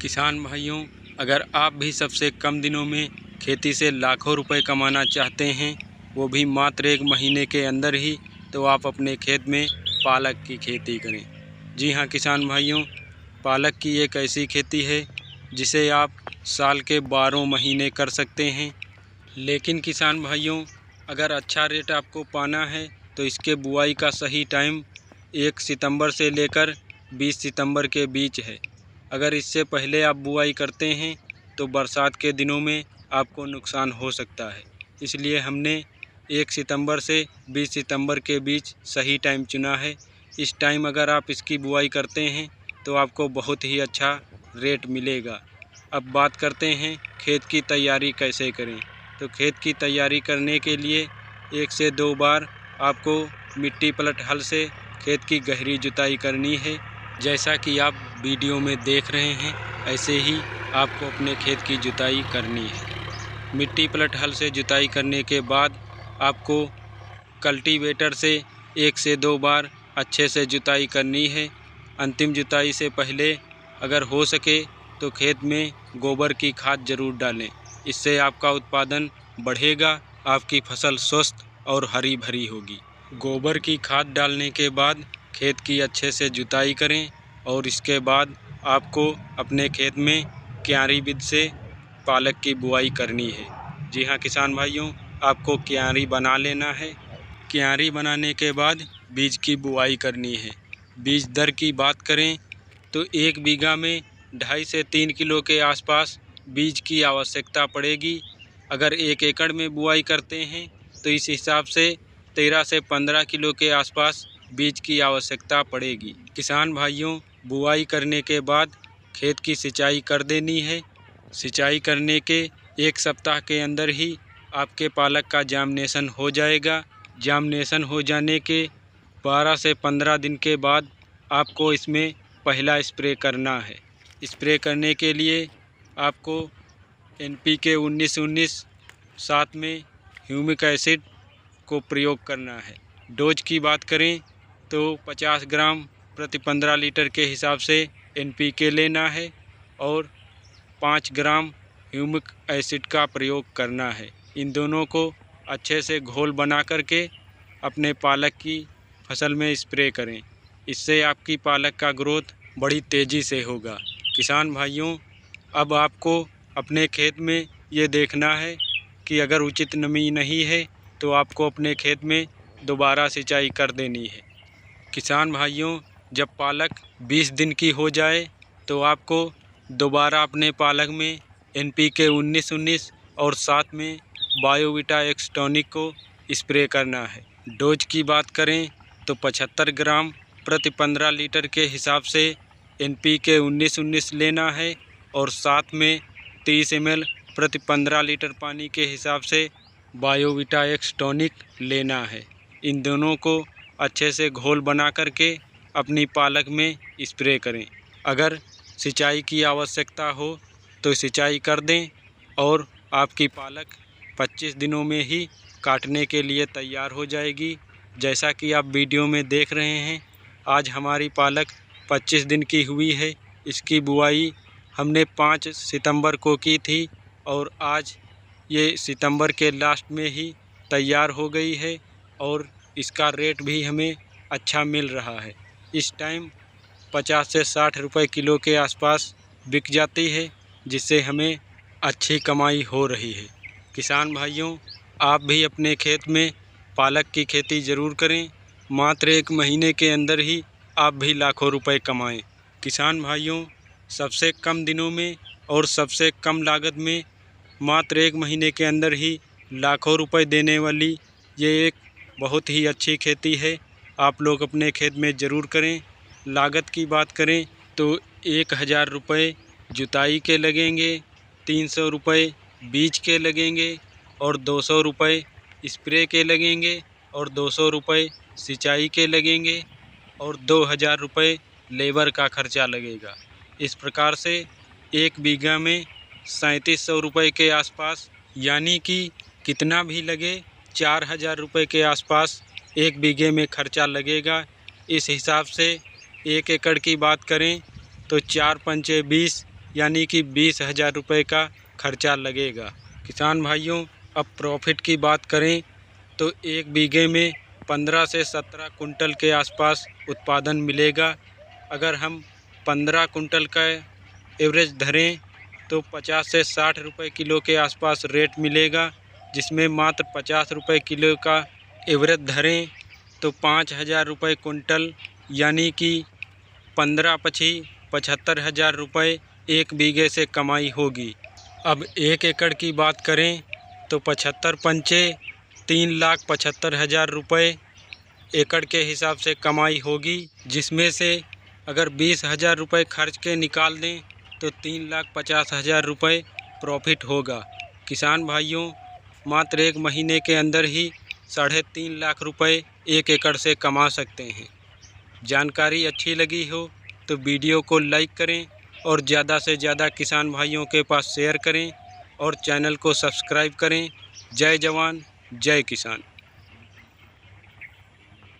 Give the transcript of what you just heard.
किसान भाइयों, अगर आप भी सबसे कम दिनों में खेती से लाखों रुपए कमाना चाहते हैं, वो भी मात्र 1 महीने के अंदर ही, तो आप अपने खेत में पालक की खेती करें। जी हाँ किसान भाइयों, पालक की एक ऐसी खेती है जिसे आप साल के 12 महीने कर सकते हैं। लेकिन किसान भाइयों, अगर अच्छा रेट आपको पाना है तो इसके बुआई का सही टाइम 1 सितंबर से लेकर 20 सितंबर के बीच है। अगर इससे पहले आप बुआई करते हैं तो बरसात के दिनों में आपको नुकसान हो सकता है। इसलिए हमने 1 सितंबर से 20 सितंबर के बीच सही टाइम चुना है। इस टाइम अगर आप इसकी बुआई करते हैं तो आपको बहुत ही अच्छा रेट मिलेगा। अब बात करते हैं खेत की तैयारी कैसे करें। तो खेत की तैयारी करने के लिए 1 से 2 बार आपको मिट्टी पलट हल से खेत की गहरी जुताई करनी है। जैसा कि आप वीडियो में देख रहे हैं, ऐसे ही आपको अपने खेत की जुताई करनी है। मिट्टी पलट हल से जुताई करने के बाद आपको कल्टीवेटर से 1 से 2 बार अच्छे से जुताई करनी है। अंतिम जुताई से पहले अगर हो सके तो खेत में गोबर की खाद ज़रूर डालें। इससे आपका उत्पादन बढ़ेगा, आपकी फसल स्वस्थ और हरी भरी होगी। गोबर की खाद डालने के बाद खेत की अच्छे से जुताई करें और इसके बाद आपको अपने खेत में क्यारी विधि से पालक की बुआई करनी है। जी हाँ किसान भाइयों, आपको क्यारी बना लेना है। क्यारी बनाने के बाद बीज की बुआई करनी है। बीज दर की बात करें तो 1 बीघा में 2.5 से 3 किलो के आसपास बीज की आवश्यकता पड़ेगी। अगर 1 एकड़ में बुआई करते हैं तो इस हिसाब से 13 से 15 किलो के आसपास बीज की आवश्यकता पड़ेगी। किसान भाइयों, बुआई करने के बाद खेत की सिंचाई कर देनी है। सिंचाई करने के 1 सप्ताह के अंदर ही आपके पालक का जार्मिनेशन हो जाएगा। जार्मिनेशन हो जाने के 12 से 15 दिन के बाद आपको इसमें पहला स्प्रे करना है। स्प्रे करने के लिए आपको NPK 19-19 साथ में ह्यूमिक एसिड को प्रयोग करना है। डोज की बात करें तो 50 ग्राम प्रति 15 लीटर के हिसाब से NPK लेना है और 5 ग्राम ह्यूमिक एसिड का प्रयोग करना है। इन दोनों को अच्छे से घोल बना करके अपने पालक की फसल में स्प्रे करें। इससे आपकी पालक का ग्रोथ बड़ी तेज़ी से होगा। किसान भाइयों, अब आपको अपने खेत में ये देखना है कि अगर उचित नमी नहीं है तो आपको अपने खेत में दोबारा सिंचाई कर देनी है। किसान भाइयों, जब पालक 20 दिन की हो जाए तो आपको दोबारा अपने पालक में NPK 19-19 और साथ में बायोवीटा एक्स टॉनिक को स्प्रे करना है। डोज की बात करें तो 75 ग्राम प्रति 15 लीटर के हिसाब से NPK 19-19 लेना है और साथ में 30 ml प्रति 15 लीटर पानी के हिसाब से बायोवीटा एक्स टॉनिक लेना है। इन दोनों को अच्छे से घोल बना करके अपनी पालक में स्प्रे करें। अगर सिंचाई की आवश्यकता हो तो सिंचाई कर दें और आपकी पालक 25 दिनों में ही काटने के लिए तैयार हो जाएगी। जैसा कि आप वीडियो में देख रहे हैं, आज हमारी पालक 25 दिन की हुई है। इसकी बुआई हमने 5 सितंबर को की थी और आज ये सितंबर के लास्ट में ही तैयार हो गई है और इसका रेट भी हमें अच्छा मिल रहा है। इस टाइम 50 से 60 रुपए किलो के आसपास बिक जाती है, जिससे हमें अच्छी कमाई हो रही है। किसान भाइयों, आप भी अपने खेत में पालक की खेती ज़रूर करें। मात्र 1 महीने के अंदर ही आप भी लाखों रुपए कमाएं। किसान भाइयों, सबसे कम दिनों में और सबसे कम लागत में मात्र 1 महीने के अंदर ही लाखों रुपए देने वाली ये एक बहुत ही अच्छी खेती है। आप लोग अपने खेत में ज़रूर करें। लागत की बात करें तो 1000 रुपये जुताई के लगेंगे, 300 रुपये बीज के लगेंगे और 200 रुपये स्प्रे के लगेंगे और 200 रुपये सिंचाई के लगेंगे और 2000 रुपये लेबर का खर्चा लगेगा। इस प्रकार से 1 बीघा में 3700 रुपये के आसपास, यानी कि कितना भी लगे 4000 रुपये के आसपास 1 बीघे में खर्चा लगेगा। इस हिसाब से 1 एकड़ की बात करें तो 4 पंचे 20, यानी कि 20,000 रुपये का खर्चा लगेगा। किसान भाइयों, अब प्रॉफिट की बात करें तो 1 बीघे में 15 से 17 कुंटल के आसपास उत्पादन मिलेगा। अगर हम 15 कुंटल का एवरेज धरें तो 50 से 60 रुपये किलो के आसपास रेट मिलेगा, जिसमें मात्र 50 रुपये किलो का एवरेज धरें तो 5,000 रुपये कुंटल यानी कि 15-25 75,000 रुपये 1 बीघे से कमाई होगी। अब 1 एकड़ की बात करें तो 75 पंचे 3,75,000 रुपये एकड़ के हिसाब से कमाई होगी, जिसमें से अगर 20,000 रुपये खर्च के निकाल दें तो 3,50,000 रुपये प्रॉफिट होगा। किसान भाइयों, मात्र 1 महीने के अंदर ही 3.5 लाख रुपये 1 एकड़ से कमा सकते हैं। जानकारी अच्छी लगी हो तो वीडियो को लाइक करें और ज़्यादा से ज़्यादा किसान भाइयों के पास शेयर करें और चैनल को सब्सक्राइब करें। जय जवान, जय किसान।